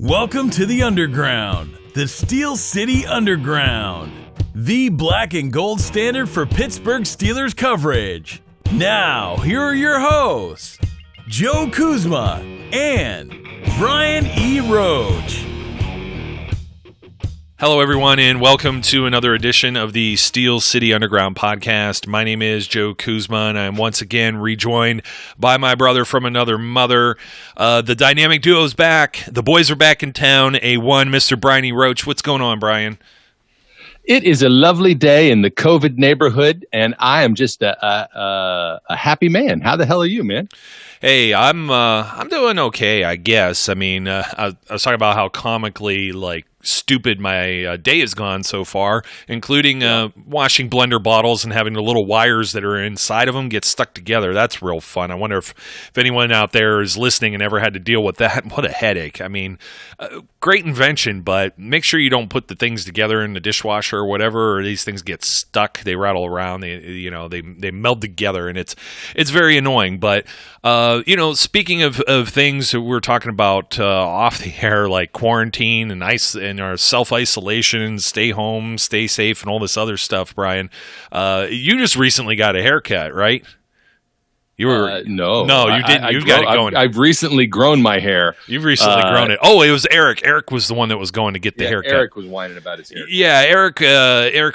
Welcome to the Underground, the Steel City Underground, the black and gold standard for Pittsburgh Steelers coverage. Now, here are your hosts, Joe Kuzma and Brian E. Roach. Hello, everyone, and welcome to another edition of the Steel City Underground podcast. My name is Joe Kuzma, and I'm once again rejoined by my brother from another mother. The dynamic duo's back. The boys are back in town. A1, Mr. Brian E. Roach. What's going on, Brian? It is a lovely day in the COVID neighborhood, and I am just a happy man. How the hell are you, man? Hey, I'm doing okay, I guess. I mean, I was talking about how comically, stupid my day has gone so far, including washing blender bottles and having the little wires that are inside of them get stuck together. That's real fun. I wonder if anyone out there is listening and ever had to deal with that. What a headache. I mean, great invention, but make sure you don't put the things together in the dishwasher or whatever, or these things get stuck. They rattle around. They meld together, and it's very annoying. But speaking of things that we're talking about off the air, like quarantine and our self-isolation, stay home, stay safe, and all this other stuff, Brian, you just recently got a haircut, right? You were no, you didn't. You've got it going. I've recently grown my hair. You've recently grown it. Oh, it was Eric. Eric was the one that was going to get the haircut. Eric was whining about his hair. Yeah, Eric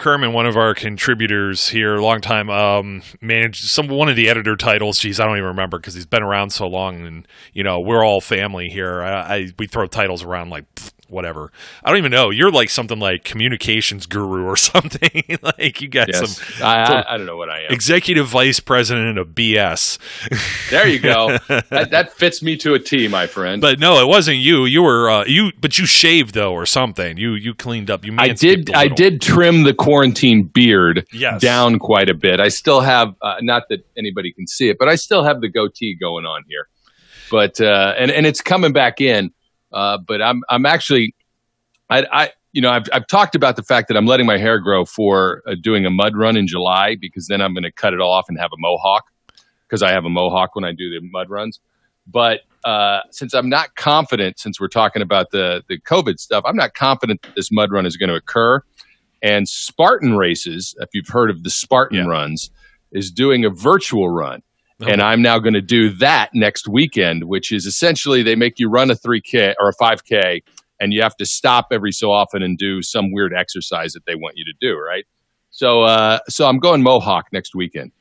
Herman, one of our contributors here, a long time, managed one of the editor titles. Geez, I don't even remember because he's been around so long, and we're all family here. We throw titles around like whatever. I don't even know. You're like something like communications guru or something. Like you got some. I don't know what I am. Executive vice president of BS. There you go. That fits me to a T, my friend. But no, it wasn't you. You were but you shaved though or something. You cleaned up. I did trim the quarantine beard down quite a bit. I still have not that anybody can see it, but I still have the goatee going on here. But and it's coming back in. But I'm actually, I've talked about the fact that I'm letting my hair grow for doing a mud run in July, because then I'm going to cut it off and have a mohawk, because I have a mohawk when I do the mud runs. But since I'm not confident, since we're talking about the COVID stuff, I'm not confident that this mud run is going to occur. And Spartan Races, if you've heard of the Spartan runs, is doing a virtual run. And I'm now going to do that next weekend, which is essentially they make you run a 3K or a 5K, and you have to stop every so often and do some weird exercise that they want you to do, right? So I'm going mohawk next weekend.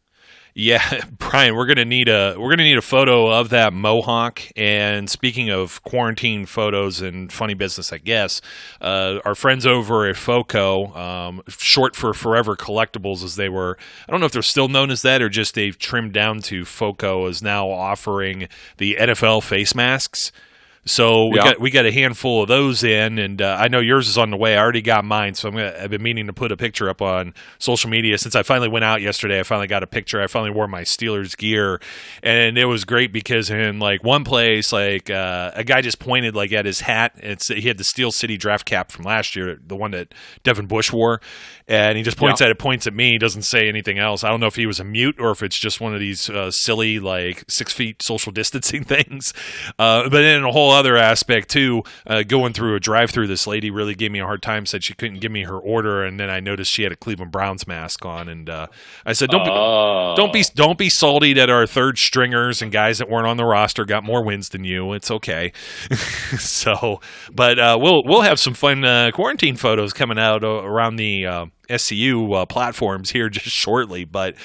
Yeah, Brian, we're gonna need a photo of that mohawk. And speaking of quarantine photos and funny business, I guess our friends over at FOCO, short for Forever Collectibles, as they were. I don't know if they're still known as that or just they've trimmed down to FOCO, is now offering the NFL face masks. So we got a handful of those in, and I know yours is on the way. I already got mine, so I've been meaning to put a picture up on social media. Since I finally went out yesterday, I finally got a picture. I finally wore my Steelers gear, and it was great because in one place, a guy just pointed at his hat. He had the Steel City draft cap from last year, the one that Devin Bush wore, and he just points at me. He doesn't say anything else. I don't know if he was a mute or if it's just one of these silly 6 feet social distancing things. But then a whole other aspect too, going through a drive-through, this lady really gave me a hard time, said she couldn't give me her order, and then I noticed she had a Cleveland Browns mask on, and I said don't be salty that our third stringers and guys that weren't on the roster got more wins than you. It's okay. But we'll have some fun quarantine photos coming out around the SCU platforms here just shortly. But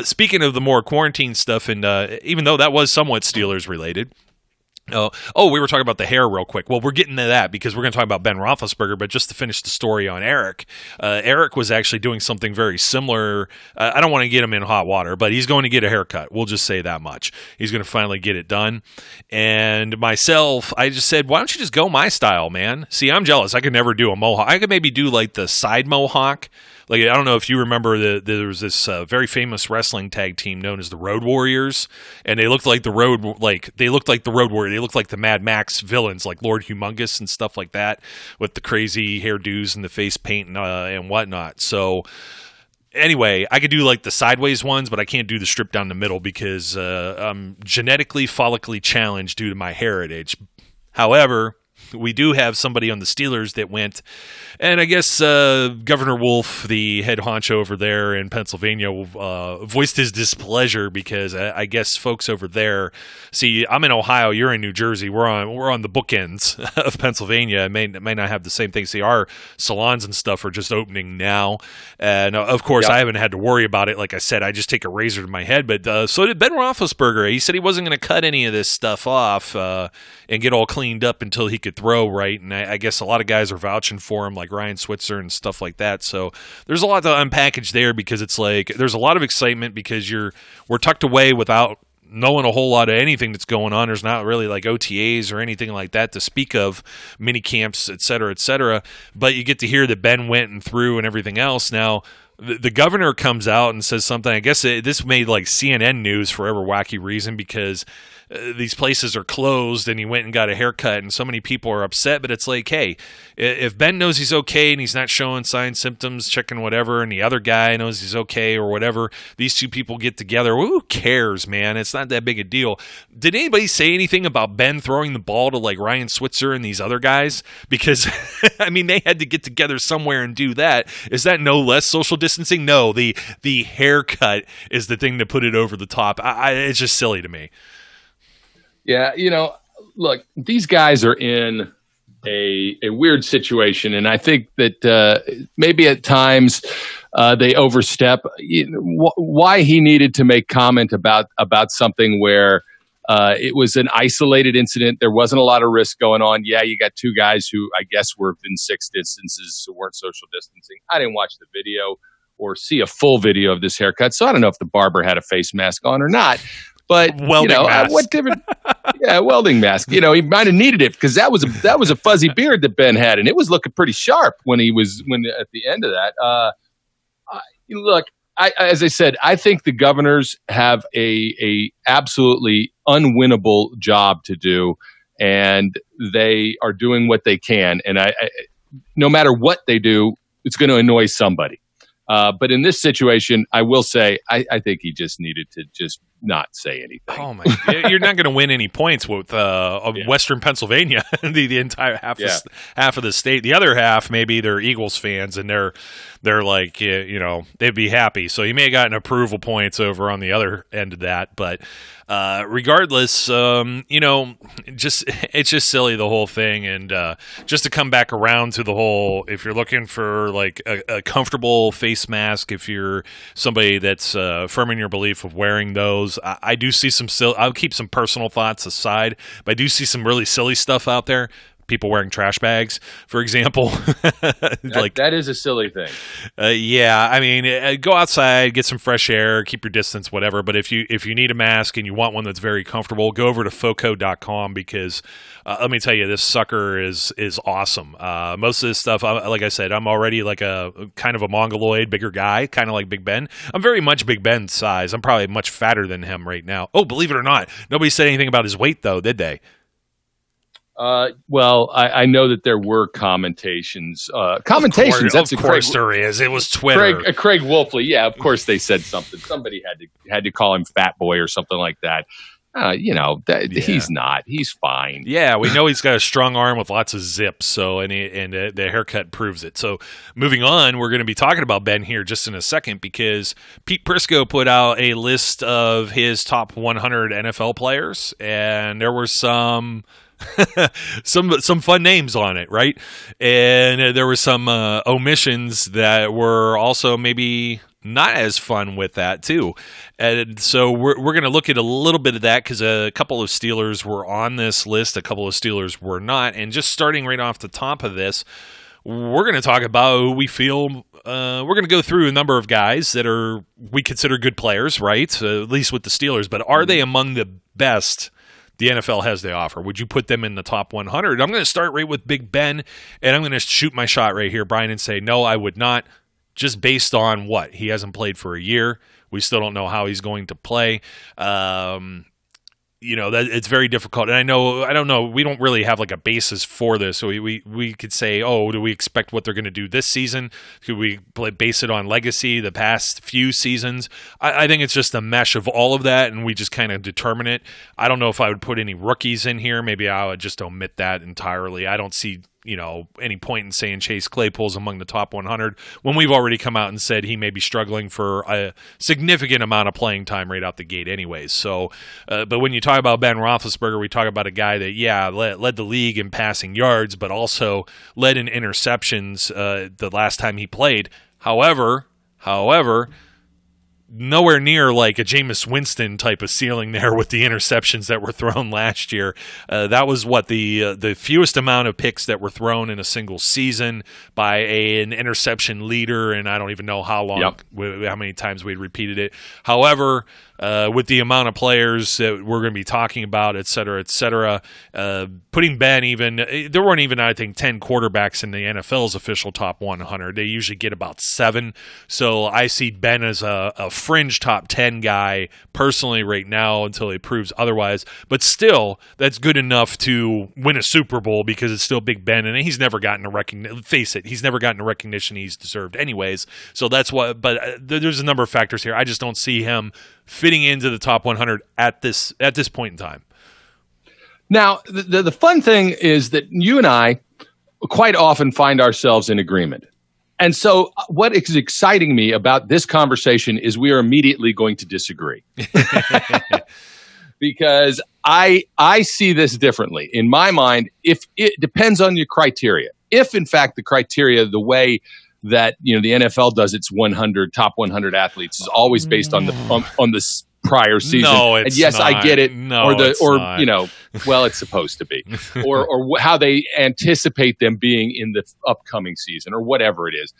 speaking of the more quarantine stuff, and even though that was somewhat Steelers related, we were talking about the hair real quick. Well, we're getting to that because we're going to talk about Ben Roethlisberger, but just to finish the story on Eric, Eric was actually doing something very similar. I don't want to get him in hot water, but he's going to get a haircut. We'll just say that much. He's going to finally get it done. And myself, I just said, why don't you just go my style, man? See, I'm jealous. I could never do a mohawk. I could maybe do the side mohawk. I don't know if you remember there was this very famous wrestling tag team known as the Road Warriors, and they looked like the Road Warriors. They looked like the Mad Max villains, like Lord Humongous and stuff like that, with the crazy hairdos and the face paint and whatnot. So anyway, I could do the sideways ones, but I can't do the strip down the middle because I'm genetically follically challenged due to my heritage. However, we do have somebody on the Steelers that went, and I guess Governor Wolf, the head honcho over there in Pennsylvania, voiced his displeasure because I guess folks over there, see, I'm in Ohio, you're in New Jersey, we're on the bookends of Pennsylvania. It may not have the same thing. See, our salons and stuff are just opening now, and of course, I haven't had to worry about it. Like I said, I just take a razor to my head, but so did Ben Roethlisberger. He said he wasn't going to cut any of this stuff off and get all cleaned up until he could throw right, and I guess a lot of guys are vouching for him, like Ryan Switzer and stuff like that. So there's a lot to unpackage there, because it's like there's a lot of excitement because we're tucked away without knowing a whole lot of anything that's going on. There's not really like OTAs or anything like that to speak of, mini camps, et cetera, but you get to hear that Ben went and threw and everything else. Now, the governor comes out and says something. I guess this made like CNN news for every wacky reason, because these places are closed and he went and got a haircut and so many people are upset. But it's like, hey, if Ben knows he's okay and he's not showing signs, symptoms, checking whatever, and the other guy knows he's okay or whatever, these two people get together, well, who cares, man? It's not that big a deal. Did anybody say anything about Ben throwing the ball to like Ryan Switzer and these other guys? Because I mean, they had to get together somewhere and do that. Is that no less social distancing? No, the haircut is the thing to put it over the top. It's just silly to me. Yeah, look, these guys are in a weird situation, and I think that maybe at times they overstep. Why he needed to make comment about something where it was an isolated incident, there wasn't a lot of risk going on. Yeah, you got two guys who I guess were within 6 distances who weren't social distancing. I didn't watch the video or see a full video of this haircut, so I don't know if the barber had a face mask on or not. But what different? Yeah, welding mask. He might have needed it because that was a fuzzy beard that Ben had, and it was looking pretty sharp when at the end of that. Look, as I said, I think the governors have a absolutely unwinnable job to do, and they are doing what they can. And no matter what they do, it's going to annoy somebody. But in this situation, I will say I think he just needed to just not say anything. Oh my! You're not going to win any points with Western Pennsylvania, the entire half of the state. The other half, maybe they're Eagles fans, and they're like, they'd be happy. So you may have gotten approval points over on the other end of that, but regardless, it's just silly, the whole thing. And just to come back around to the whole, if you're looking for like a comfortable face mask, if you're somebody that's firm in your belief of wearing those, I do see I'll keep some personal thoughts aside, but I do see some really silly stuff out there. People wearing trash bags, for example. That is a silly thing. Yeah, I mean, go outside, get some fresh air, keep your distance, whatever. But if you need a mask and you want one that's very comfortable, go over to foco.com, because let me tell you, this sucker is awesome. Most of this stuff, like I said, I'm already like a kind of a mongoloid, bigger guy, kind of like Big Ben. I'm very much Big Ben's size. I'm probably much fatter than him right now. Oh, believe it or not, nobody said anything about his weight, though, did they? Well, I know that there were commentations. Of course there is. It was Twitter. Craig Wolfley. Yeah, of course they said something. Somebody had to call him Fat Boy or something like that. He's not. He's fine. Yeah, we know he's got a strong arm with lots of zips. So and the haircut proves it. So moving on, we're going to be talking about Ben here just in a second, because Pete Prisco put out a list of his top 100 NFL players, and there were some fun names on it, right? And there were some omissions that were also maybe not as fun with that too. And so we're going to look at a little bit of that, because a couple of Steelers were on this list, a couple of Steelers were not. And just starting right off the top of this, we're going to talk about who we feel. We're going to go through a number of guys that we consider good players, right? At least with the Steelers, but are they among the best the NFL has to offer? Would you put them in the top 100? I'm going to start right with Big Ben, and I'm going to shoot my shot right here, Brian, and say, no, I would not, just based on what? He hasn't played for a year. We still don't know how he's going to play. that it's very difficult. And I don't know, we don't really have like a basis for this. So we could say, oh, do we expect what they're going to do this season? Could we base it on legacy, the past few seasons? I think it's just a mesh of all of that, and we just kind of determine it. I don't know if I would put any rookies in here. Maybe I would just omit that entirely. I don't see any point in saying Chase Claypool's among the top 100 when we've already come out and said he may be struggling for a significant amount of playing time right out the gate anyways. So, but when you talk about Ben Roethlisberger, we talk about a guy that, led the league in passing yards, but also led in interceptions the last time he played. However, nowhere near like a Jameis Winston type of ceiling there with the interceptions that were thrown last year. That was the fewest amount of picks that were thrown in a single season by an interception leader, and I don't even know how long, how many times we repeated it. However, with the amount of players that we're going to be talking about, et cetera, putting Ben there weren't even, I think, 10 quarterbacks in the NFL's official top 100. They usually get about 7. So I see Ben as a fringe top 10 guy personally right now until he proves otherwise. But still, that's good enough to win a Super Bowl because it's still Big Ben, and he's never gotten he's never gotten the recognition he's deserved anyways. So that's what, but there's a number of factors here. I just don't see him fitting into the top 100 at this point in time. Now, the fun thing is that you and I quite often find ourselves in agreement. And so what is exciting me about this conversation is we are immediately going to disagree. Because I see this differently. In my mind, if it depends on your criteria. If, in fact, the criteria, the way that the NFL does its top 100 athletes is always based on the prior season. No, it's and yes, not. I get it. No, it's not. Well, it's supposed to be, or how they anticipate them being in the upcoming season, or whatever it is.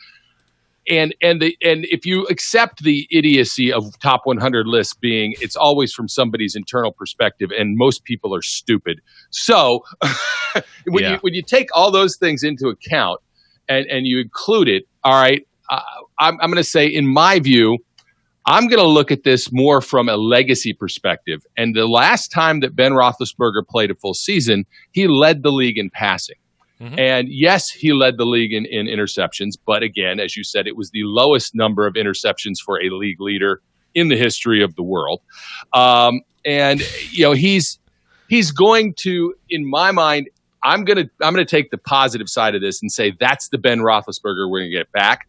And if you accept the idiocy of top 100 lists being it's always from somebody's internal perspective, and most people are stupid. So when you take all those things into account and you include it, all right, I'm going to say, in my view, I'm going to look at this more from a legacy perspective. And the last time that Ben Roethlisberger played a full season, he led the league in passing. Mm-hmm. And yes, he led the league in interceptions. But again, as you said, it was the lowest number of interceptions for a league leader in the history of the world. And he's going to, in my mind, I'm gonna take the positive side of this and say that's the Ben Roethlisberger we're gonna get back.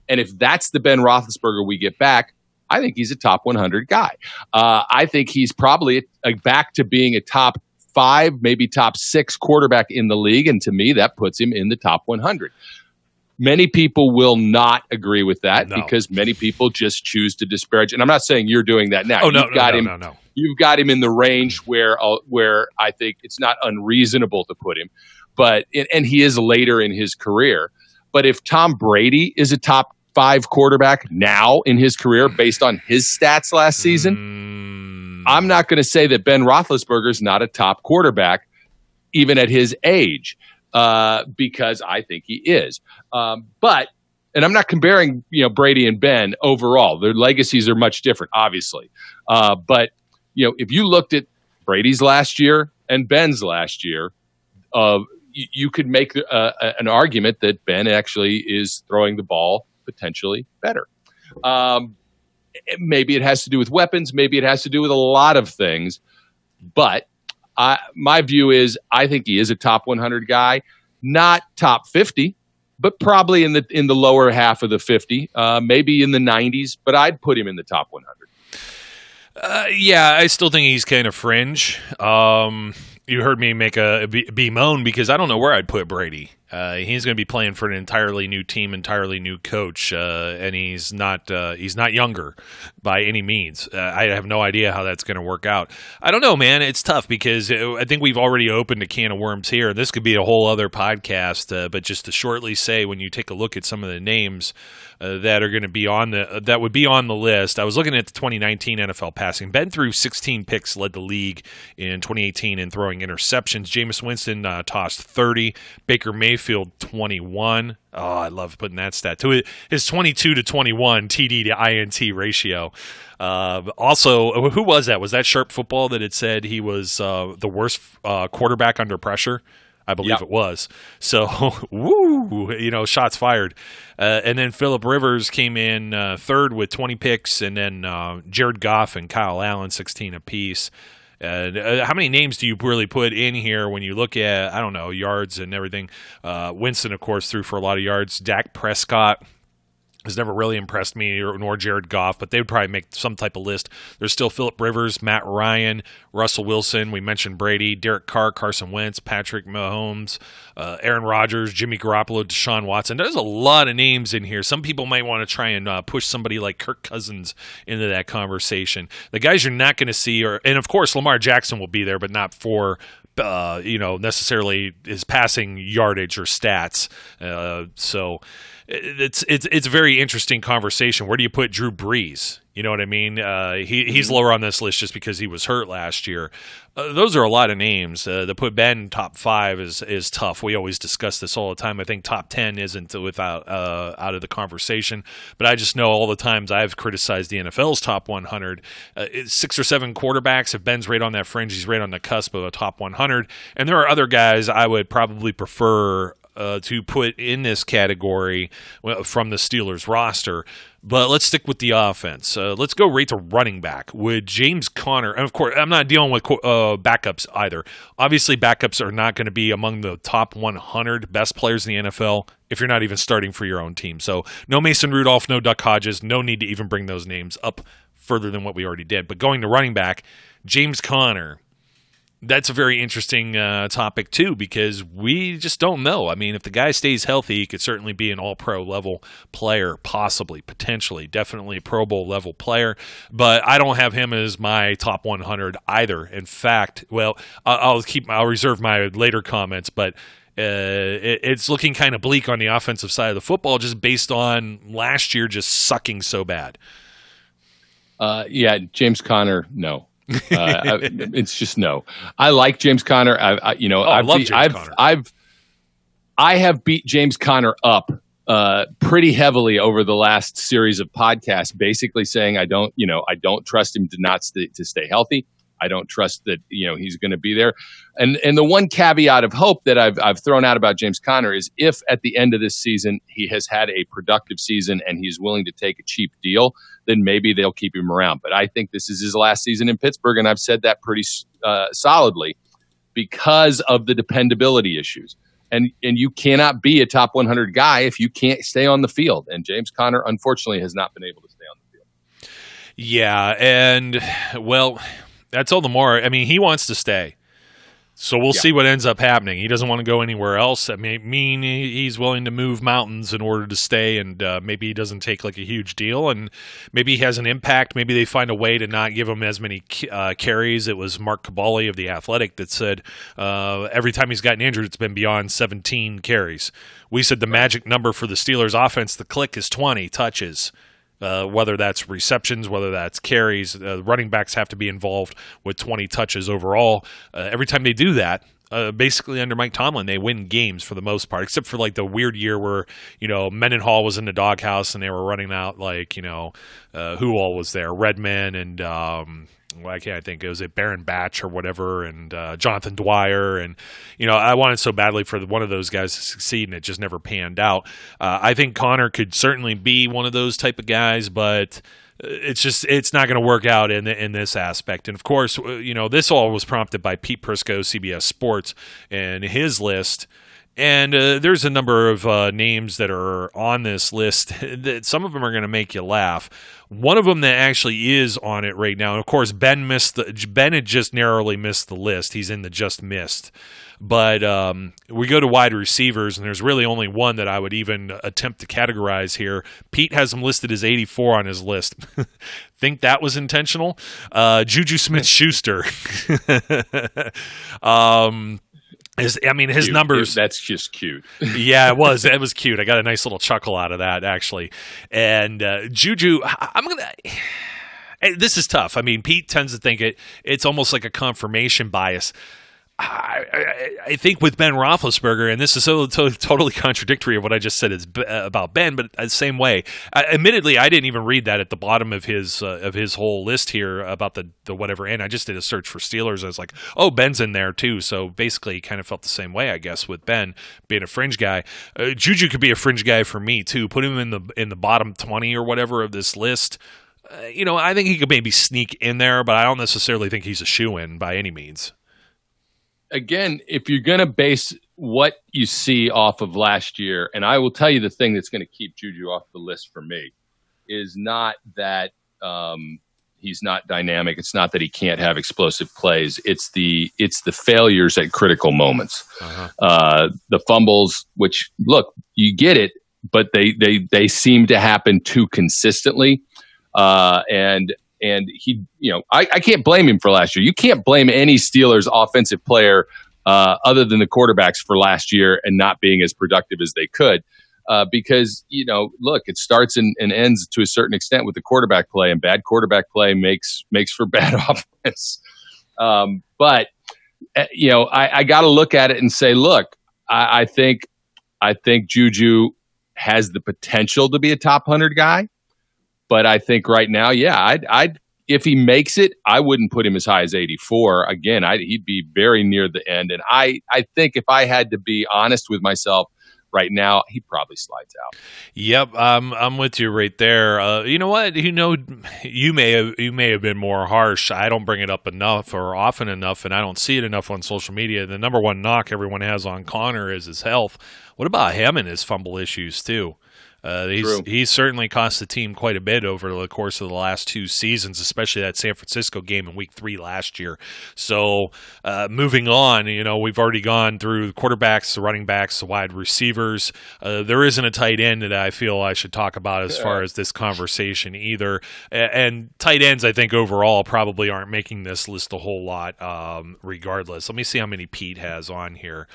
And if that's the Ben Roethlisberger we get back, I think he's a top 100 guy. I think he's probably back to being a top 5, maybe top 6 quarterback in the league, and to me, that puts him in the top 100. Many people will not agree with that because many people just choose to disparage. And I'm not saying you're doing that now. Oh, no. You've got him in the range where I think it's not unreasonable to put him, and he is later in his career. But if Tom Brady is a top 5 quarterback now in his career based on his stats last season, I'm not going to say that Ben Roethlisberger is not a top quarterback, even at his age, because I think he is. And I'm not comparing, Brady and Ben overall. Their legacies are much different, obviously. But if you looked at Brady's last year and Ben's last year, you could make an argument that Ben actually is throwing the ball potentially better. Maybe it has to do with weapons. Maybe it has to do with a lot of things. But my view is I think he is a top 100 guy, not top 50, but probably in the lower half of the 50, maybe in the 90s. But I'd put him in the top 100. I still think he's kind of fringe. You heard me make a bemoan because I don't know where I'd put Brady. He's going to be playing for an entirely new team, entirely new coach, and he's not younger by any means. I have no idea how that's going to work out. I don't know, man. It's tough because I think we've already opened a can of worms here. This could be a whole other podcast, but just to shortly say, when you take a look at some of the names that are going to be that would be on the list. I was looking at the 2019 NFL passing. Ben threw 16 picks, led the league in 2018 in throwing interceptions. Jameis Winston tossed 30. Baker Mayfield Mayfield 21. Oh, I love putting that stat to it. His 22 to 21 TD to INT ratio. Also, who was that? Was that Sharp Football that had said he was the worst quarterback under pressure? I believe it was. So, woo, shots fired. And then Phillip Rivers came in third with 20 picks, and then Jared Goff and Kyle Allen 16 apiece. How many names do you really put in here when you look at, I don't know, yards and everything? Winston, of course, threw for a lot of yards. Dak Prescott has never really impressed me, nor Jared Goff, but they would probably make some type of list. There's still Phillip Rivers, Matt Ryan, Russell Wilson. We mentioned Brady, Derek Carr, Carson Wentz, Patrick Mahomes, Aaron Rodgers, Jimmy Garoppolo, Deshaun Watson. There's a lot of names in here. Some people might want to try and push somebody like Kirk Cousins into that conversation. The guys you're not going to see and of course Lamar Jackson will be there, but not for necessarily his passing yardage or stats. So it's a very interesting conversation. Where do you put Drew Brees? You know what I mean? He's lower on this list just because he was hurt last year. Those are a lot of names. To put Ben top 5 is tough. We always discuss this all the time. I think top 10 isn't without out of the conversation. But I just know all the times I've criticized the NFL's top 100. 6 or 7 quarterbacks. If Ben's right on that fringe, he's right on the cusp of a top 100. And there are other guys I would probably prefer to put in this category from the Steelers roster. But let's stick with the offense. Let's go right to running back. Would James Conner, and of course, I'm not dealing with backups either. Obviously, backups are not going to be among the top 100 best players in the NFL if you're not even starting for your own team. So no Mason Rudolph, no Duck Hodges, no need to even bring those names up further than what we already did. But going to running back, James Conner. That's a very interesting topic, too, because we just don't know. I mean, if the guy stays healthy, he could certainly be an all-pro level player, possibly, potentially, definitely a Pro Bowl level player. But I don't have him as my top 100 either. In fact, well, I'll reserve my later comments, but it's looking kind of bleak on the offensive side of the football just based on last year just sucking so bad. James Conner, no. It's just no. I like James Conner. I have beat James Conner up pretty heavily over the last series of podcasts, basically saying I don't trust him to stay healthy. I don't trust that he's going to be there. And the one caveat of hope that I've thrown out about James Conner is if at the end of this season he has had a productive season and he's willing to take a cheap deal, then maybe they'll keep him around. But I think this is his last season in Pittsburgh, and I've said that pretty solidly because of the dependability issues. And you cannot be a top 100 guy if you can't stay on the field. And James Conner, unfortunately, has not been able to stay on the field. Yeah, and, well, that's all the more. I mean, he wants to stay. So we'll see what ends up happening. He doesn't want to go anywhere else. I mean, he's willing to move mountains in order to stay, and maybe he doesn't take like a huge deal, and maybe he has an impact. Maybe they find a way to not give him as many carries. It was Mark Cabali of The Athletic that said every time he's gotten injured, it's been beyond 17 carries. We said the magic number for the Steelers offense, the click, is 20 touches. Whether that's receptions, whether that's carries, running backs have to be involved with 20 touches overall. Every time they do that, basically under Mike Tomlin, they win games for the most part, except for like the weird year where, Mendenhall was in the doghouse and they were running out like, who all was there? Redman and why can't I think? It was Baron Batch or whatever, and Jonathan Dwyer. And, I wanted so badly for one of those guys to succeed, and it just never panned out. I think Conner could certainly be one of those type of guys, but it's not going to work out in this aspect. And, of course, this all was prompted by Pete Prisco, CBS Sports, and his list. And there's a number of names that are on this list that some of them are going to make you laugh. One of them that actually is on it right now, and of course Ben had just narrowly missed the list. He's in the just missed. But we go to wide receivers, and there's really only one that I would even attempt to categorize here. Pete has him listed as 84 on his list. Think that was intentional? Juju Smith-Schuster. His numbers. That's just cute. Yeah, it was. It was cute. I got a nice little chuckle out of that, actually. And Juju, this is tough. I mean, Pete tends to think it's almost like a confirmation bias. I think with Ben Roethlisberger, and this is so totally contradictory of what I just said about Ben, but the same way. Admittedly, I didn't even read that at the bottom of his whole list here about the whatever. And I just did a search for Steelers. I was like, oh, Ben's in there too. So basically, kind of felt the same way, I guess, with Ben being a fringe guy. Juju could be a fringe guy for me too. Put him in the bottom 20 or whatever of this list. I think he could maybe sneak in there, but I don't necessarily think he's a shoo-in by any means. Again, if you're going to base what you see off of last year, and I will tell you the thing that's going to keep Juju off the list for me is not that he's not dynamic. It's not that he can't have explosive plays. It's the failures at critical moments. The fumbles, which, look, you get it, but they seem to happen too consistently. And he, I can't blame him for last year. You can't blame any Steelers offensive player other than the quarterbacks for last year and not being as productive as they could. Because, look, it starts and ends to a certain extent with the quarterback play, and bad quarterback play makes for bad offense. But I got to look at it and say, look, I think Juju has the potential to be a top 100 guy. But I think right now, yeah, I'd if he makes it, I wouldn't put him as high as 84. Again, he'd be very near the end. And I think if I had to be honest with myself right now, he probably slides out. Yep, I'm with you right there. You know what? You may have been more harsh. I don't bring it up enough or often enough, and I don't see it enough on social media. The number one knock everyone has on Connor is his health. What about him and his fumble issues too? He's certainly cost the team quite a bit over the course of the last two seasons, especially that San Francisco game in Week 3 last year. So moving on, we've already gone through the quarterbacks, the running backs, the wide receivers. There isn't a tight end that I feel I should talk about as far as this conversation either. And tight ends, I think overall probably aren't making this list a whole lot regardless. Let me see how many Pete has on here.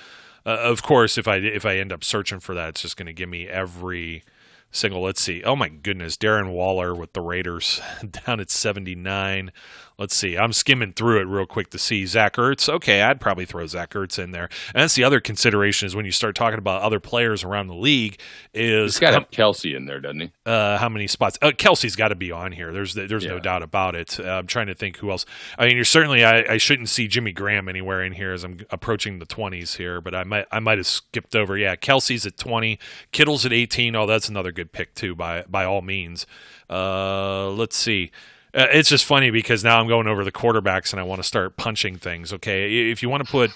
Of course, if I end up searching for that, it's just going to give me every single. Let's see. Oh my goodness, Darren Waller with the Raiders down at 79. Let's see. I'm skimming through it real quick to see Zach Ertz. Okay, I'd probably throw Zach Ertz in there. And that's the other consideration is when you start talking about other players around the league is he's got to have Kelsey in there, doesn't he? How many spots? Kelsey's got to be on here. There's no doubt about it. I'm trying to think who else. I mean, you're certainly. I shouldn't see Jimmy Graham anywhere in here as I'm approaching the 20s here, but I might have skipped over. Yeah, Kelsey's at 20. Kittle's at 18. Oh, that's another good pick too. By all means. Let's see. It's just funny because now I'm going over the quarterbacks and I want to start punching things. Okay, if you want to put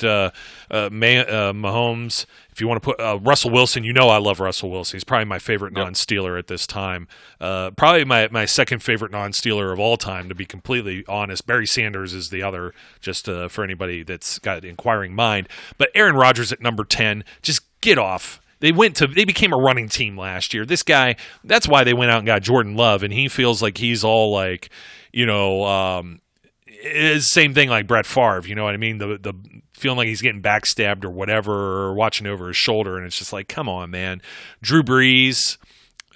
Mahomes, if you want to put Russell Wilson, I love Russell Wilson. He's probably my favorite non-Steeler at this time. Probably my second favorite non-Steeler of all time, to be completely honest. Barry Sanders is the other, just for anybody that's got an inquiring mind. But Aaron Rodgers at number 10, just get off. They became a running team last year. This guy, that's why they went out and got Jordan Love, and he feels like he's all like, same thing like Brett Favre, you know what I mean? The feeling like he's getting backstabbed or whatever, or watching over his shoulder, and it's just like, come on, man. Drew Brees,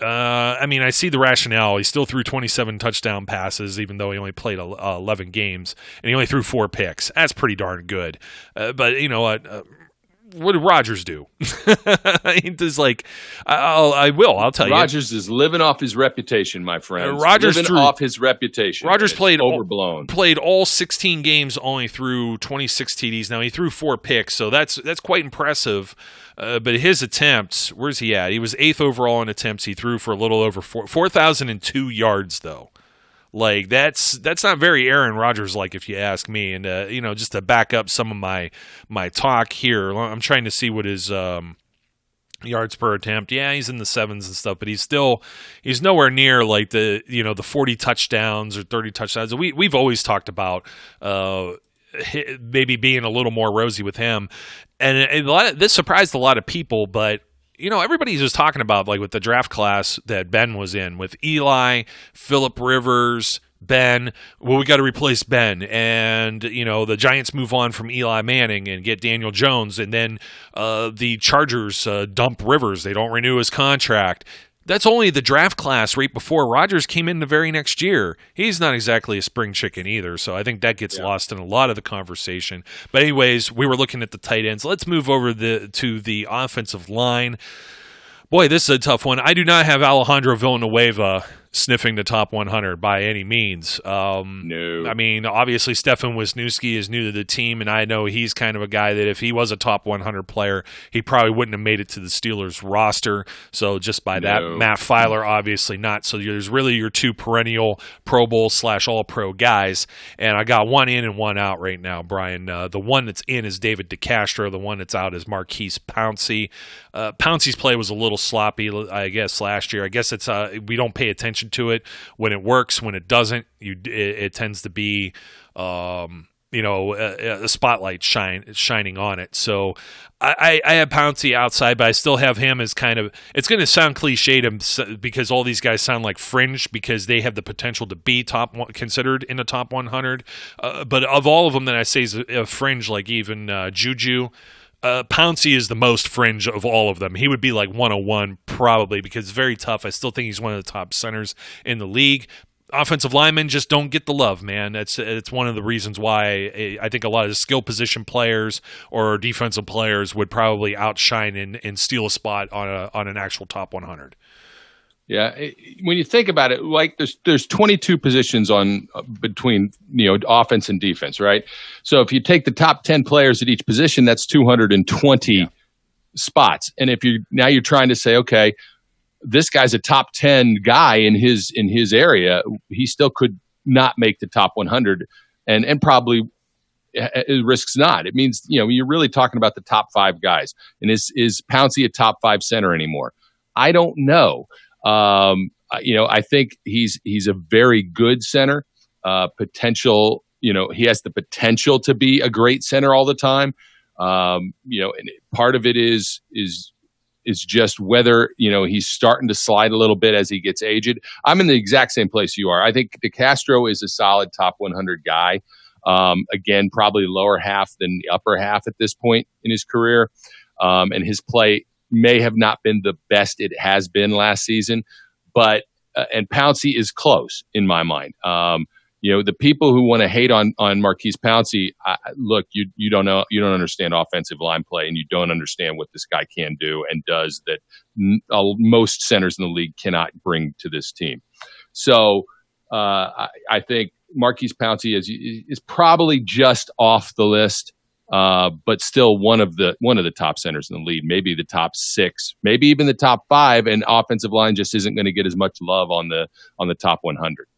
I see the rationale. He still threw 27 touchdown passes, even though he only played 11 games, and he only threw 4 picks. That's pretty darn good. But you know what did Rodgers do? It's like, I'll tell you. Rodgers is living off his reputation, my friend. Off his reputation. Rodgers played overblown. Played all 16 games, only threw 26 TDs. Now he threw 4 picks, so that's quite impressive. But his attempts, where's he at? He was 8th overall in attempts. He threw for a little over 4,002 yards, though. Like that's not very Aaron Rodgers like, if you ask me. And just to back up some of my talk here, I'm trying to see what his yards per attempt. Yeah, he's in the 7s and stuff, but he's nowhere near like the 40 touchdowns or 30 touchdowns. We've always talked about maybe being a little more rosy with him, and this surprised a lot of people, but. Everybody's just talking about, like, with the draft class that Ben was in, with Eli, Phillip Rivers, Ben. Well, we got to replace Ben. And, the Giants move on from Eli Manning and get Daniel Jones. And then the Chargers dump Rivers. They don't renew his contract. That's only the draft class right before Rodgers came in the very next year. He's not exactly a spring chicken either, so I think that gets lost in a lot of the conversation. But anyways, we were looking at the tight ends. Let's move over to the offensive line. Boy, this is a tough one. I do not have Alejandro Villanueva sniffing the top 100 by any means. No. I mean, obviously, Stefan Wisniewski is new to the team, and I know he's kind of a guy that if he was a top 100 player, he probably wouldn't have made it to the Steelers roster. So just by that, Matt Filer, obviously not. So there's really your two perennial Pro Bowl / All-Pro guys, and I got one in and one out right now, Brian. The one that's in is David DeCastro. The one that's out is Marquise Pouncey. Pouncey's play was a little sloppy, I guess, last year. I guess it's we don't pay attention to it when it works. When it doesn't, it tends to be a spotlight shining on it. So I have Pouncey outside, but I still have him as kind of, it's going to sound cliched because all these guys sound like fringe because they have the potential to be considered in the top 100. But of all of them that I say is a fringe, like even Juju, Pouncey is the most fringe of all of them. He would be like 101 probably because it's very tough. I still think he's one of the top centers in the league. Offensive linemen just don't get the love, man. It's one of the reasons why I think a lot of the skill position players or defensive players would probably outshine and steal a spot on an actual top 100. Yeah, when you think about it, like there's 22 positions on between offense and defense, right? So if you take the top 10 players at each position, that's 220 spots. And if you're trying to say, okay, this guy's a top 10 guy in his area, he still could not make the top 100, and probably risks not. It means you're really talking about the top 5 guys. And is Pouncey a top 5 center anymore? I don't know. I think he's a very good center. Potential, he has the potential to be a great center all the time. And part of it is just whether he's starting to slide a little bit as he gets aged. I'm in the exact same place you are. I think DeCastro is a solid top 100 guy. Again, probably lower half than the upper half at this point in his career, and his play may have not been the best it has been last season, but and Pouncey is close in my mind. The people who want to hate on Marquise Pouncey, look, you don't know, you don't understand offensive line play, and you don't understand what this guy can do and does that most centers in the league cannot bring to this team. So I think Marquise Pouncey is probably just off the list. But still one of the top centers in the league, maybe the top 6, maybe even the top 5, and offensive line just isn't going to get as much love on the top 100.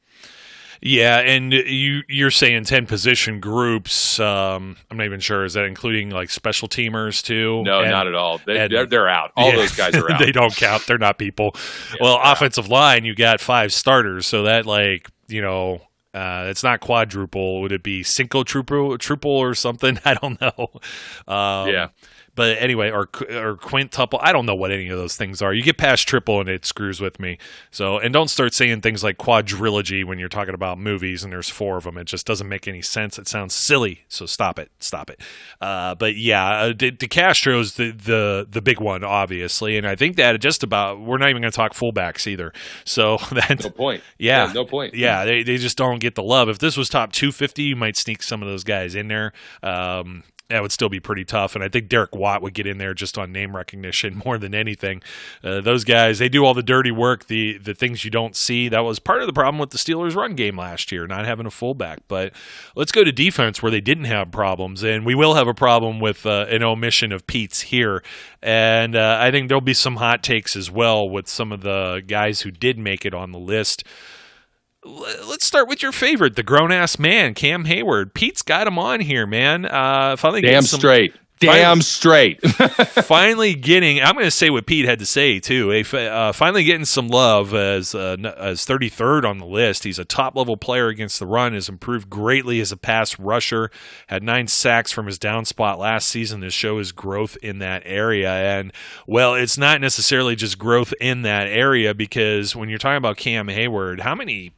Yeah, and you're saying 10 position groups. I'm not even sure. Is that including like special teamers too? No, not at all. They're out. All those guys are out. They don't count. They're not people. Yeah, offensive line, you got 5 starters, so that it's not quadruple. Would it be cinco triple or something? I don't know. Yeah. But anyway, or quintuple. I don't know what any of those things are. You get past triple and it screws with me. So, and don't start saying things like quadrilogy when you're talking about movies and there's 4 of them. It just doesn't make any sense. It sounds silly. So stop it. But yeah, DeCastro's the big one, obviously. And I think that we're not even going to talk fullbacks either. So that's no point. Yeah. No point. Yeah. They just don't get the love. If this was top 250, you might sneak some of those guys in there. That would still be pretty tough, and I think Derek Watt would get in there just on name recognition more than anything. Those guys, they do all the dirty work, the things you don't see. That was part of the problem with the Steelers' run game last year, not having a fullback. But let's go to defense where they didn't have problems, and we will have a problem with an omission of Pete's here. And I think there'll be some hot takes as well with some of the guys who did make it on the list. Let's start with your favorite, the grown-ass man, Cam Hayward. Pete's got him on here, man. Damn straight. Finally getting, I'm going to say what Pete had to say, too. Finally getting some love as 33rd on the list. He's a top-level player against the run, has improved greatly as a pass rusher, had 9 sacks from his down spot last season to show his growth in that area. And, well, it's not necessarily just growth in that area because when you're talking about Cam Hayward, how many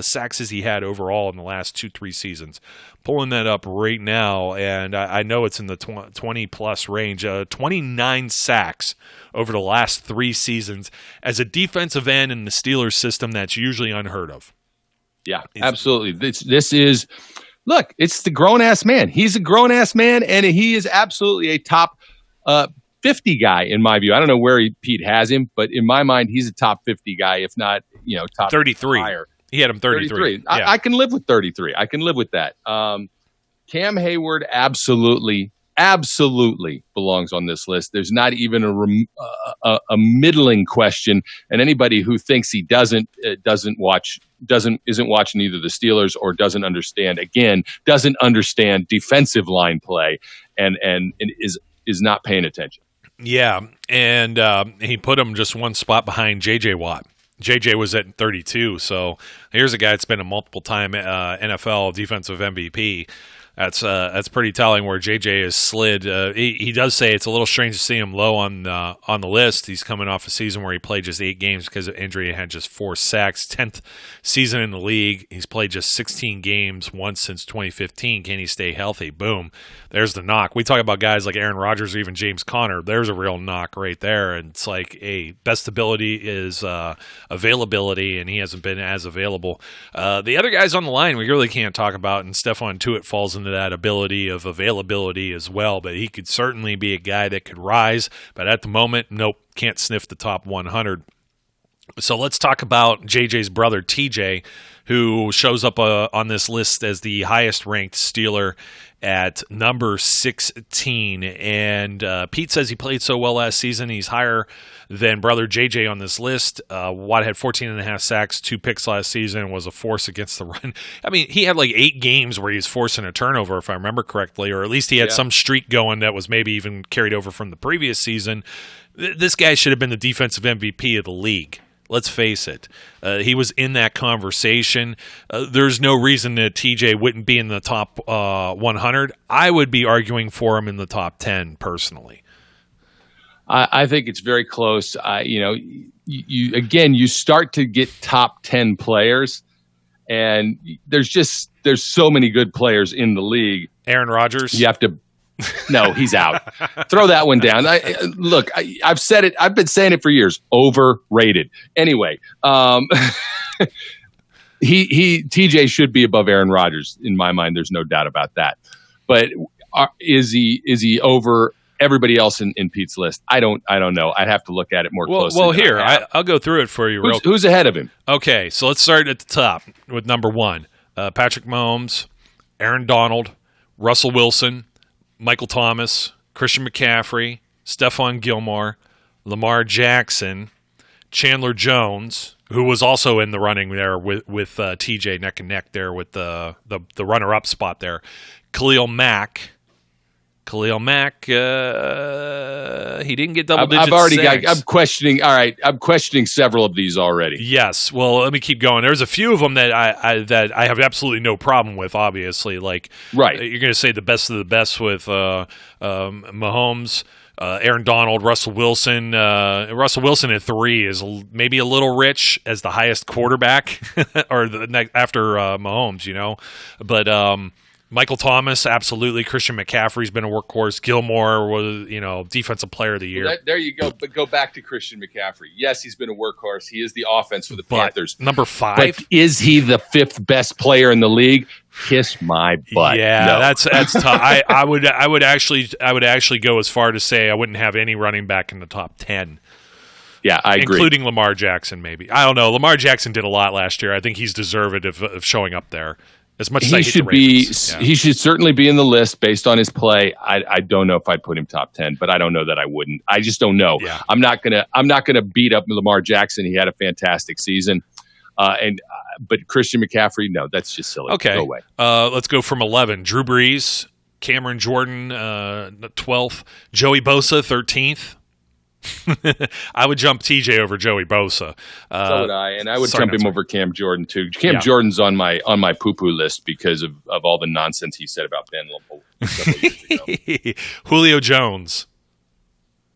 sacks has he had overall in the last 2-3 seasons? Pulling that up right now, and I know it's in the 20-plus range. 29 sacks over the last 3 seasons. As a defensive end in the Steelers system, that's usually unheard of. Yeah, absolutely. This is, look, it's the grown-ass man. He's a grown-ass man, and he is absolutely a top 50 guy in my view. I don't know where Pete has him, but in my mind, he's a top 50 guy, if not, top 33. Higher. He had him 33. Yeah. I can live with 33. I can live with that. Cam Hayward absolutely belongs on this list. There's not even a middling question, and anybody who thinks he isn't watching either the Steelers or doesn't understand defensive line play and is not paying attention. Yeah, and he put him just one spot behind J.J. Watt. JJ was at 32, so here's a guy that's been a multiple-time NFL defensive MVP. That's pretty telling where JJ has slid. He does say it's a little strange to see him low on the list. He's coming off a season where he played just 8 games because of injury and had just 4 sacks. 10th season in the league. He's played just 16 games once since 2015. Can he stay healthy? Boom. There's the knock. We talk about guys like Aaron Rodgers or even James Conner. There's a real knock right there. And it's like, best ability is availability, and he hasn't been as available. The other guys on the line we really can't talk about, and Stephon Tuitt falls into that ability of availability as well, but he could certainly be a guy that could rise, but at the moment, nope, can't sniff the top 100. So let's talk about JJ's brother, TJ, who shows up on this list as the highest-ranked Steeler at number 16. And Pete says he played so well last season, he's higher than brother JJ on this list. Watt had 14.5 sacks, 2 picks last season, and was a force against the run. I mean, he had like 8 games where he was forcing a turnover, if I remember correctly, or at least he had some streak going that was maybe even carried over from the previous season. This guy should have been the defensive MVP of the league. Let's face it. He was in that conversation. There's no reason that TJ wouldn't be in the top 100. I would be arguing for him in the top 10 personally. I think it's very close. You start to get top 10 players, and there's so many good players in the league. Aaron Rodgers. You have to. No, he's out. Throw that one down. I've said it. I've been saying it for years. Overrated. Anyway, TJ should be above Aaron Rodgers in my mind. There's no doubt about that. But is he over everybody else in Pete's list? I don't know. I'd have to look at it more closely. Well, here I'll go through it for you. Who's ahead of him? Okay, so let's start at the top with number 1: Patrick Mahomes, Aaron Donald, Russell Wilson, Michael Thomas, Christian McCaffrey, Stephon Gilmore, Lamar Jackson, Chandler Jones, who was also in the running there with TJ neck and neck there with the runner-up spot there, Khalil Mack, he didn't get double digits. I'm questioning. All right, I'm questioning several of these already. Yes. Well, let me keep going. There's a few of them that I have absolutely no problem with. Obviously, like right, you're going to say the best of the best with Mahomes, Aaron Donald, Russell Wilson. Russell Wilson at 3 is maybe a little rich as the highest quarterback, or after Mahomes, but. Michael Thomas, absolutely. Christian McCaffrey's been a workhorse. Gilmore was, defensive player of the year. Well, there you go. But go back to Christian McCaffrey. Yes, he's been a workhorse. He is the offense for the Panthers. Number 5. But is he the 5th best player in the league? Kiss my butt. Yeah, no. that's tough. I would actually go as far to say I wouldn't have any running back in the top 10. Yeah, I agree. Including Lamar Jackson, maybe. I don't know. Lamar Jackson did a lot last year. I think he's deserved of showing up there. As much as he should be, he should certainly be in the list based on his play. I don't know if I'd put him top 10, but I don't know that I wouldn't. I just don't know. Yeah. I'm not gonna beat up Lamar Jackson. He had a fantastic season, but Christian McCaffrey, no, that's just silly. Okay, go away. Let's go from 11. Drew Brees, Cameron Jordan, 12th, Joey Bosa, 13th. I would jump TJ over Joey Bosa. So would I, and I would jump him over Cam Jordan too. Cam Jordan's on my poo-poo list because of all the nonsense he said about Ben several years ago. Julio Jones.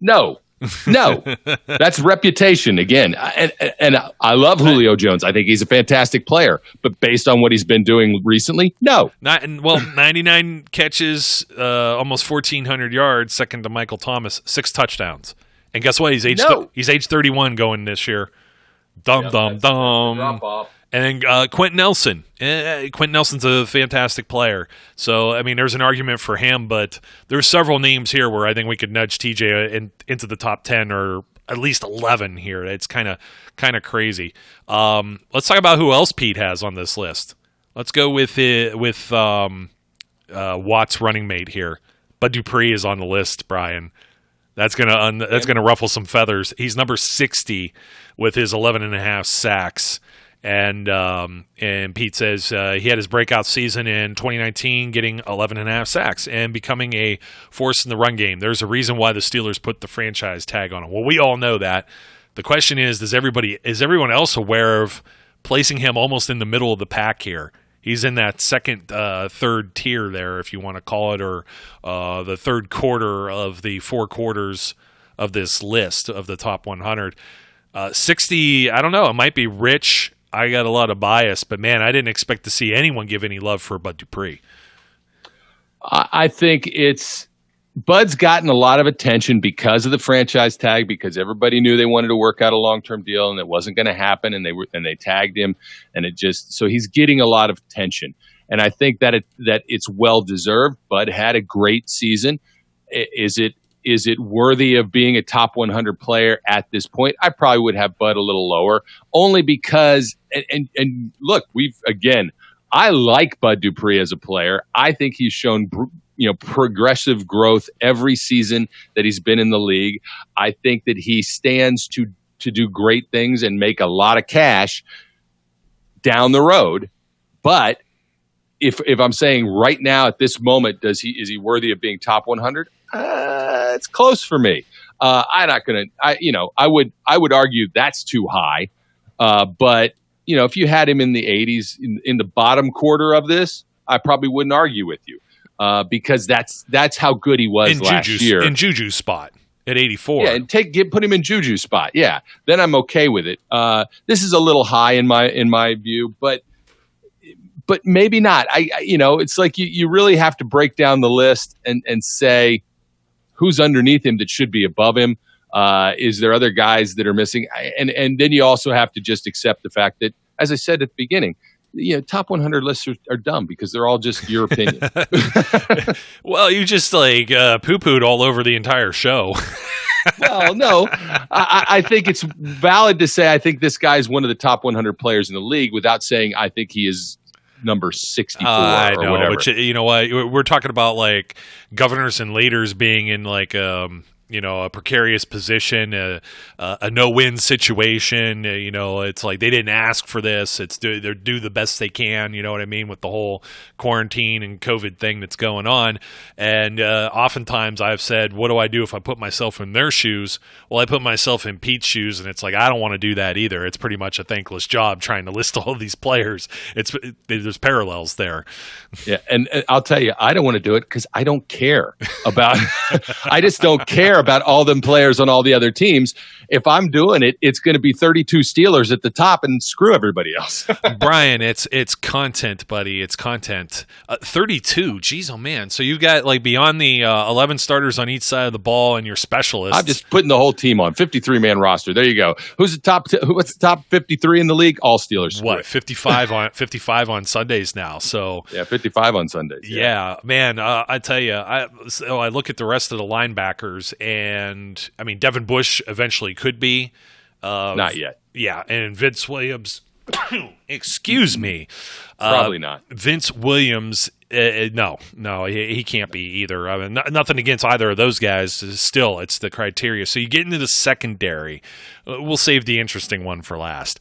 No, No, that's reputation again. And I love Julio Jones. I think he's a fantastic player. But based on what he's been doing recently, no. 99 catches, almost 1,400 yards, second to Michael Thomas, 6 touchdowns. And guess what? He's age 31 going this year. Drop off. And then Quentin Nelson. Quentin Nelson's a fantastic player. So, I mean, there's an argument for him, but there's several names here where I think we could nudge TJ into the top 10 or at least 11 here. It's kind of crazy. Let's talk about who else Pete has on this list. Let's go with Watt's running mate here. Bud Dupree is on the list, Brian. That's gonna ruffle some feathers. He's number 60 with his 11.5 sacks. And Pete says he had his breakout season in 2019, getting 11.5 sacks and becoming a force in the run game. There's a reason why the Steelers put the franchise tag on him. Well, we all know that. The question is everyone else aware of placing him almost in the middle of the pack here? He's in that second, third tier there, if you want to call it, or the third quarter of the 4 quarters of this list of the top 100. 60, I don't know. It might be rich. I got a lot of bias, but man, I didn't expect to see anyone give any love for Bud Dupree. I think Bud's gotten a lot of attention because of the franchise tag, because everybody knew they wanted to work out a long-term deal and it wasn't going to happen, and they tagged him, and so he's getting a lot of attention, and I think that it's well deserved. Bud had a great season. Is it worthy of being a top 100 player at this point? I probably would have Bud a little lower, only because and look, I like Bud Dupree as a player. I think he's shown progressive growth every season that he's been in the league. I think that he stands to do great things and make a lot of cash down the road. But if I'm saying right now at this moment, is he worthy of being top 100? It's close for me. I'm not gonna. I would argue that's too high. But if you had him in the 80s, in the bottom quarter of this, I probably wouldn't argue with you, because that's how good he was last year. In Juju's spot at 84. Yeah, and put him in Juju's spot. Yeah, then I'm okay with it. This is a little high in my view, but maybe not. It's like you really have to break down the list and say who's underneath him that should be above him. Is there other guys that are missing? And then you also have to just accept the fact that, as I said at the beginning, top 100 lists are dumb because they're all just your opinion. Well, you just poo-pooed all over the entire show. Well, no, I think it's valid to say I think this guy's one of the top 100 players in the league without saying I think he is number 64 I know, or whatever. But you know what? We're talking about governors and leaders being in a precarious position, a no-win situation. It's like they didn't ask for this. They do the best they can. You know what I mean, with the whole quarantine and COVID thing that's going on. And oftentimes I've said, what do I do if I put myself in their shoes? Well, I put myself in Pete's shoes, and it's like I don't want to do that either. It's pretty much a thankless job trying to list all these players. There's parallels there. Yeah, and I'll tell you, I don't want to do it because I don't care about. I just don't care about all them players on all the other teams. If I'm doing it, it's going to be 32 Steelers at the top and screw everybody else. Brian, it's content, buddy. It's content. 32. Geez, oh man. So you've got beyond the 11 starters on each side of the ball and your specialists. I'm just putting the whole team on 53-man roster. There you go. What's the top 53 in the league? All Steelers. What? 55 on Sundays now. So yeah, 55 on Sundays. Yeah, man. I tell you, I look at the rest of the linebackers. And I mean, Devin Bush eventually could be. Not yet. Yeah, and Vince Williams. Excuse me. Probably not. Vince Williams. No, he can't be either. I mean, nothing against either of those guys. Still, it's the criteria. So you get into the secondary. We'll save the interesting one for last.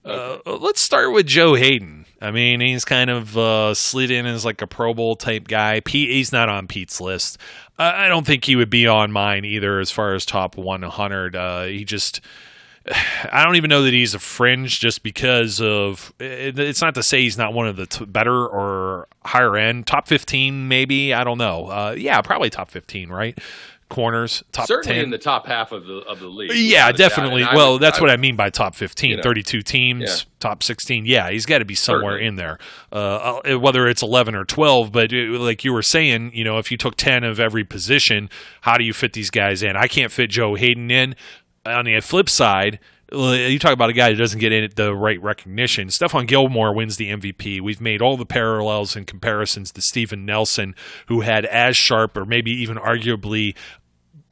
Let's start with Joe Hayden. I mean, he's kind of slid in as a Pro Bowl type guy. He's not on Pete's list. I don't think he would be on mine either as far as top 100. I don't even know that he's a fringe just because of – it's not to say he's not one of the better or higher end. Top 15 maybe. I don't know. Yeah, probably top 15, right? corners, top certainly 10. in the top half of the league. Yeah, definitely. Well, that's what I mean by top 15, you know, 32 teams, top 16. Yeah, he's got to be somewhere in there, whether it's 11 or 12. But like you were saying, if you took 10 of every position, how do you fit these guys in? I can't fit Joe Hayden in. On the flip side, you talk about a guy who doesn't get the right recognition. Stephon Gilmore wins the MVP. We've made all the parallels and comparisons to Steven Nelson, who had as sharp or maybe even arguably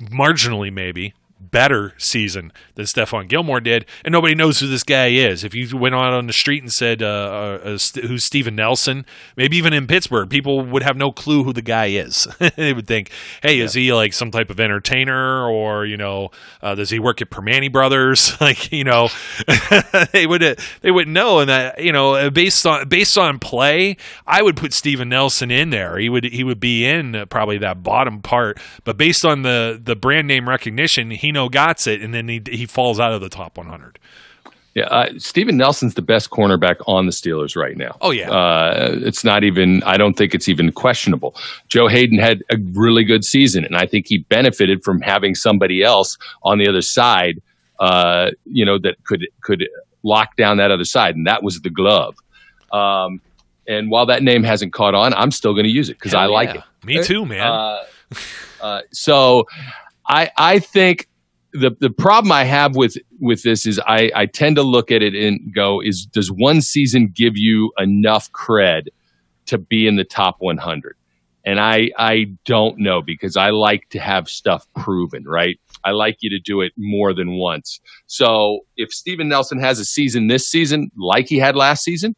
marginally maybe better season than Stephon Gilmore did, and nobody knows who this guy is. If you went out on the street and said who's Steven Nelson, maybe even in Pittsburgh, people would have no clue who the guy is. They would think, hey, is he like some type of entertainer, or does he work at Permane Brothers? They wouldn't know. And that based on play, I would put Steven Nelson in there. He would be in probably that bottom part, but based on the brand name recognition, he got it, and then he falls out of the top 100. Yeah, Steven Nelson's the best cornerback on the Steelers right now. Oh, yeah. It's not even – I don't think it's even questionable. Joe Hayden had a really good season, and I think he benefited from having somebody else on the other side, that could lock down that other side, and that was the glove. And while that name hasn't caught on, I'm still going to use it because I like it. Me too, man. So I think – The problem I have with this is I tend to look at it and go, does one season give you enough cred to be in the top 100? And I don't know, because I like to have stuff proven, right? I like you to do it more than once. So if Steven Nelson has a season this season like he had last season,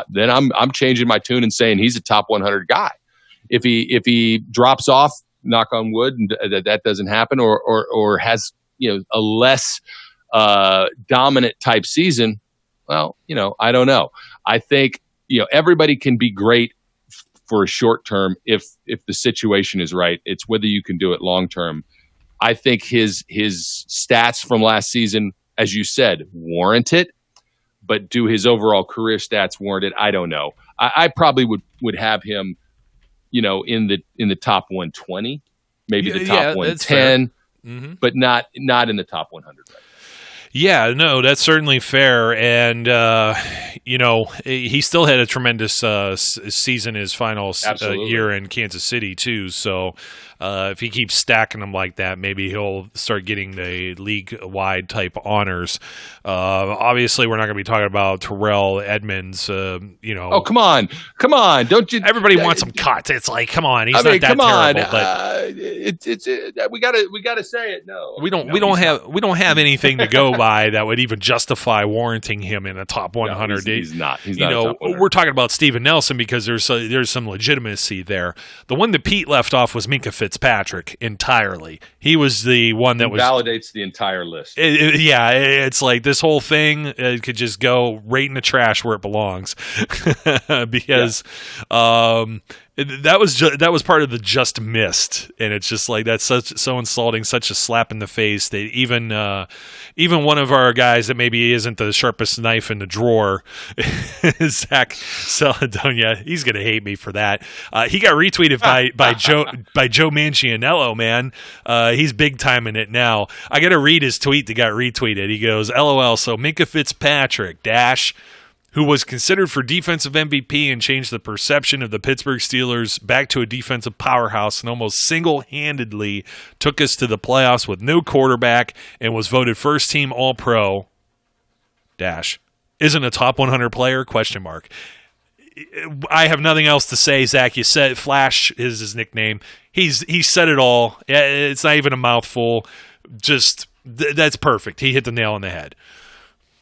then I'm changing my tune and saying he's a top 100 guy. If he drops off, knock on wood, and that doesn't happen, or has a less dominant type season, well, I don't know. I think, everybody can be great for a short term if the situation is right. It's whether you can do it long term. I think his stats from last season, as you said, warrant it, but do his overall career stats warrant it? I don't know. I probably would have him, in the top 120, maybe the top 110. Mm-hmm. But not in the top 100. Right? Yeah, no, that's certainly fair. And, he still had a tremendous season his final year in Kansas City, too. So if he keeps stacking them like that, maybe he'll start getting the league-wide type honors. Obviously, we're not going to be talking about Terrell Edmonds, Oh, come on. Don't you? Everybody wants him cut. It's like, come on. He's not that terrible. But we gotta say it. No. We don't have anything to go by that would even justify warranting him in a top 100. No, he's not. He's not a top 100. We're talking about Steven Nelson because there's some legitimacy there. The one that Pete left off was Minkah Fitzpatrick entirely. He was the one that validates the entire list. It's like this whole thing could just go right in the trash where it belongs because that was part of the just missed, and it's just like that's so insulting, such a slap in the face that even one of our guys that maybe isn't the sharpest knife in the drawer, Zach Saladonia, he's gonna hate me for that. He got retweeted by Joe Manganiello, man. He's big time in it now. I gotta read his tweet that got retweeted. He goes, "LOL." So Minkah Fitzpatrick who was considered for defensive MVP and changed the perception of the Pittsburgh Steelers back to a defensive powerhouse and almost single-handedly took us to the playoffs with no quarterback and was voted first-team All-Pro, isn't a top 100 player, ? I have nothing else to say, Zach. You said Flash is his nickname. He said it all. It's not even a mouthful. Just that's perfect. He hit the nail on the head.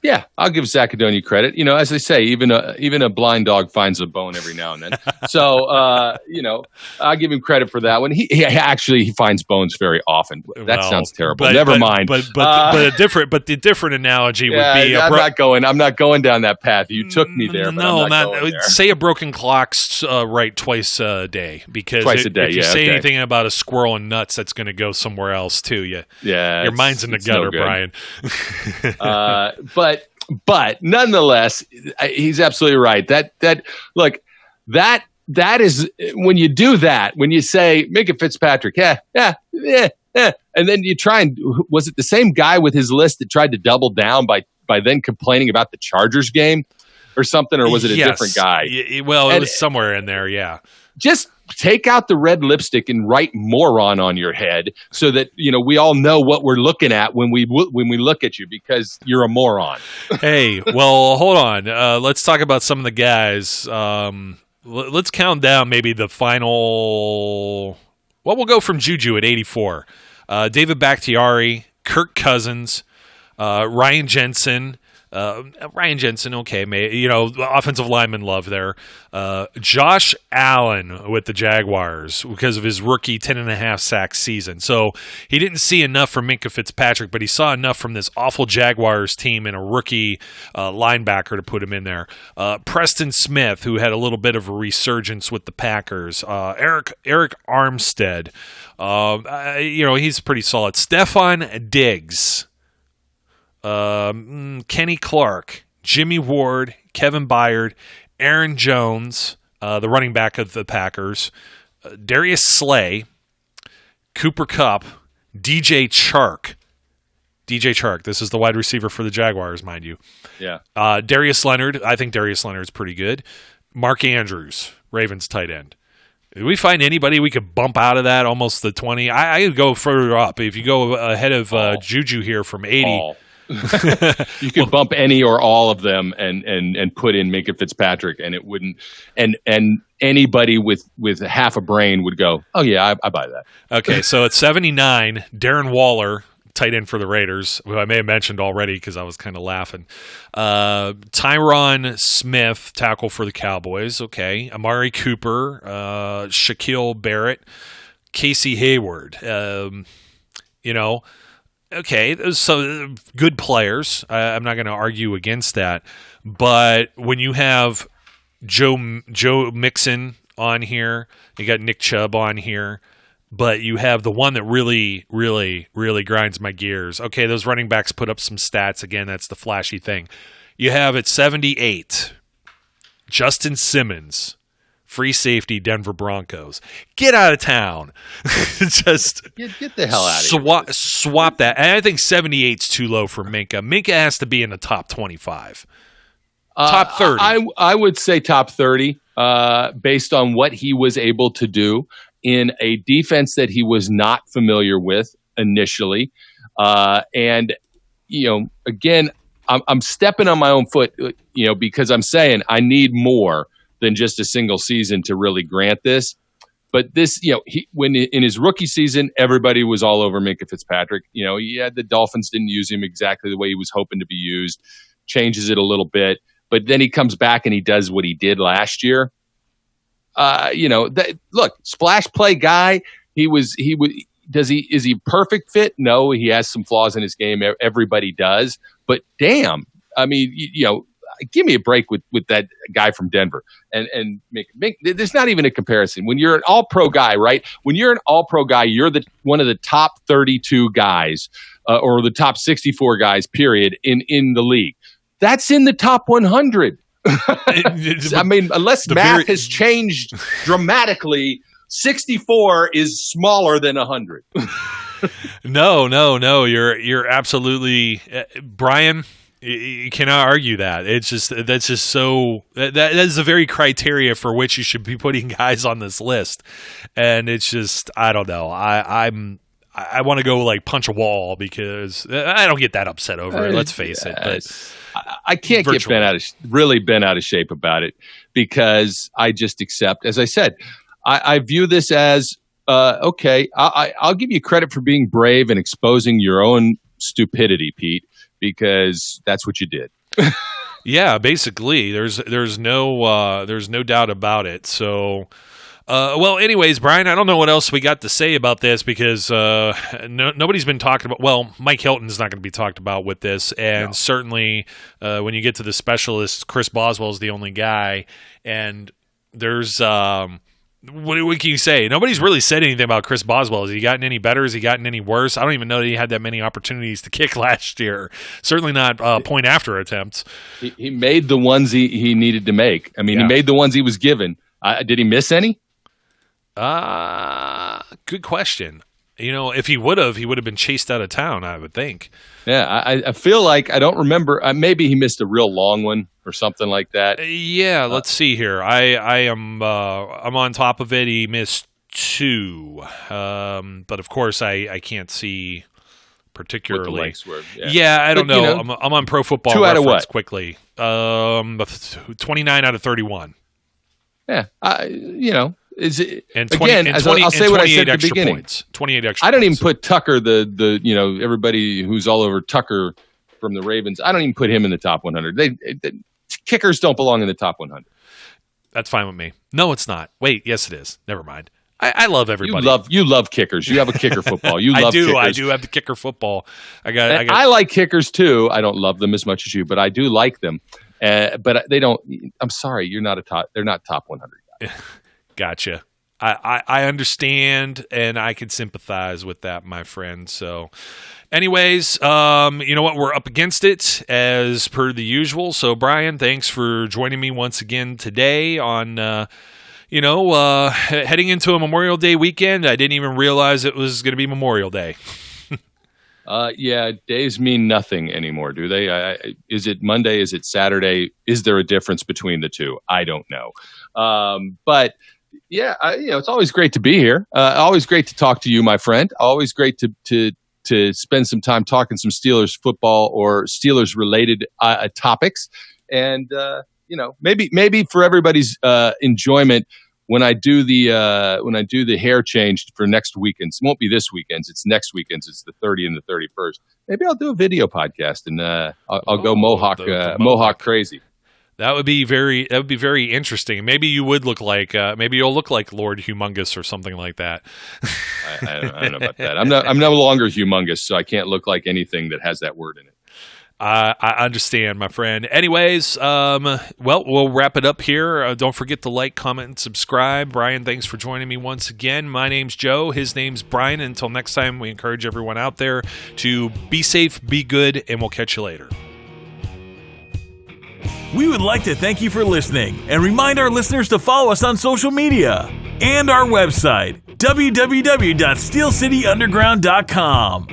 Yeah, I'll give Zaccadonia credit. As they say, even a blind dog finds a bone every now and then. So, I'll give him credit for that one. He finds bones very often. That sounds terrible. Never mind. But the different analogy would be. I'm not going down that path. You took me there. No, not say a broken clock's right twice a day, because if you say anything about a squirrel and nuts, that's going to go somewhere else too. Your mind's in the gutter, Brian. But nonetheless, he's absolutely right. That is when you do that, when you say Minkah Fitzpatrick, And then you try and was it the same guy with his list that tried to double down by then complaining about the Chargers game or something, or was it a different guy? Well, it was somewhere in there, yeah. Just take out the red lipstick and write moron on your head so that, we all know what we're looking at when we look at you, because you're a moron. Hey, well, hold on. Let's talk about some of the guys. Let's count down maybe the final. Well, we'll go from Juju at 84. David Bakhtiari, Kirk Cousins, Ryan Jensen. Okay, offensive lineman love there. Josh Allen with the Jaguars because of his rookie 10.5 sack season. So he didn't see enough from Minkah Fitzpatrick, but he saw enough from this awful Jaguars team and a rookie linebacker to put him in there. Preston Smith, who had a little bit of a resurgence with the Packers. Eric Armstead, he's pretty solid. Stephon Diggs. Kenny Clark, Jimmy Ward, Kevin Byard, Aaron Jones, the running back of the Packers, Darius Slay, Cooper Kupp, DJ Chark. This is the wide receiver for the Jaguars, mind you. Yeah. Darius Leonard. I think Darius Leonard's pretty good. Mark Andrews, Ravens tight end. Did we find anybody we could bump out of that almost the 20? I could go further up. If you go ahead of Juju here from 80. You could bump any or all of them and put in Minkah Fitzpatrick, and it wouldn't. And anybody with half a brain would go, "Oh yeah, I buy that." Okay, so at 79, Darren Waller, tight end for the Raiders, who I may have mentioned already because I was kind of laughing. Tyron Smith, tackle for the Cowboys. Okay, Amari Cooper, Shaquille Barrett, Casey Hayward. Okay, so good players. I'm not going to argue against that. But when you have Joe Mixon on here, you got Nick Chubb on here, but you have the one that really, really, really grinds my gears. Okay, those running backs put up some stats. Again, that's the flashy thing. You have at 78, Justin Simmons. Free safety, Denver Broncos. Get out of town. Just get the hell out of here. Swap that. And I think 78's too low for Minkah. Minkah has to be in the top 25. Top 30. I would say top 30 based on what he was able to do in a defense that he was not familiar with initially. And, again, I'm stepping on my own foot, because I'm saying I need more than just a single season to really grant this. But this, when in his rookie season, everybody was all over Minkah Fitzpatrick. The Dolphins didn't use him exactly the way he was hoping to be used, changes it a little bit. But then he comes back and he does what he did last year. Look, splash play guy. Is he perfect fit? No, he has some flaws in his game. Everybody does. But damn, I mean, give me a break with that guy from Denver and there's not even a comparison. When you're an all-pro guy, right? When you're an all-pro guy, you're one of the top 32 guys or the top 64 guys, period, in the league. That's in the top 100. I mean, unless math has changed dramatically, 64 is smaller than 100. No. You're absolutely Brian. You cannot argue that. That is the very criteria for which you should be putting guys on this list. And it's just, I don't know. I want to go like punch a wall because I don't get that upset over it. Let's face it. But I can't get bent out of shape about it because I just accept, as I said, I view this as, okay, I'll give you credit for being brave and exposing your own stupidity, Pete. Because that's what you did. Yeah, basically, there's no doubt about it. So, anyways, Brian, I don't know what else we got to say about this because nobody's been talking about. Well, Mike Hilton's not going to be talked about with this, and certainly when you get to the specialists, Chris Boswell is the only guy, and there's. What can you say? Nobody's really said anything about Chris Boswell. Has he gotten any better? Has he gotten any worse? I don't even know that he had that many opportunities to kick last year. Certainly not point after attempts. He made the ones he needed to make. I mean, He made the ones he was given. Did he miss any? Good question. If he would have been chased out of town, I would think. Yeah, I feel like I don't remember. Maybe he missed a real long one or something like that. Yeah, let's see here. I'm on top of it. He missed 2, but of course I can't see particularly. What the lengths were. Yeah, I don't know. I'm on Pro Football 2 out of Reference what? quickly. 29 out of 31. Yeah, is it and 20, again? and As 20, I'll say what I said at the extra beginning. Points. 28 extra. I don't even points. put Tucker, the everybody who's all over Tucker from the Ravens. I don't even put him in the top 100. Kickers don't belong in the top 100. That's fine with me. No, it's not. Wait, yes, it is. Never mind. I love everybody. You love kickers. You have a kicker football. You love kickers. I do have the kicker football. I like kickers too. I don't love them as much as you, but I do like them. But they don't. I'm sorry, you're not they're not top 100 guys. Gotcha. I understand, and I can sympathize with that, my friend. So, anyways, you know what? We're up against it as per the usual. So, Brian, thanks for joining me once again today on, heading into a Memorial Day weekend. I didn't even realize it was going to be Memorial Day. Yeah, days mean nothing anymore, do they? Is it Monday? Is it Saturday? Is there a difference between the two? I don't know. But yeah, it's always great to be here. Always great to talk to you, my friend. Always great to spend some time talking some Steelers football or Steelers related topics. And maybe for everybody's enjoyment, when I do the hair change for next weekend, it won't be this weekend. It's next weekend. It's the 30th and the 31st. Maybe I'll do a video podcast and I'll go Mohawk crazy. That would be very interesting. Maybe you would look like maybe you'll look like Lord Humongous or something like that. I don't know about that. I'm no longer humongous, so I can't look like anything that has that word in it. I understand, my friend. Anyways, we'll wrap it up here. Don't forget to like, comment, and subscribe. Brian, thanks for joining me once again. My name's Joe. His name's Brian. Until next time, we encourage everyone out there to be safe, be good, and we'll catch you later. We would like to thank you for listening and remind our listeners to follow us on social media and our website, www.steelcityunderground.com.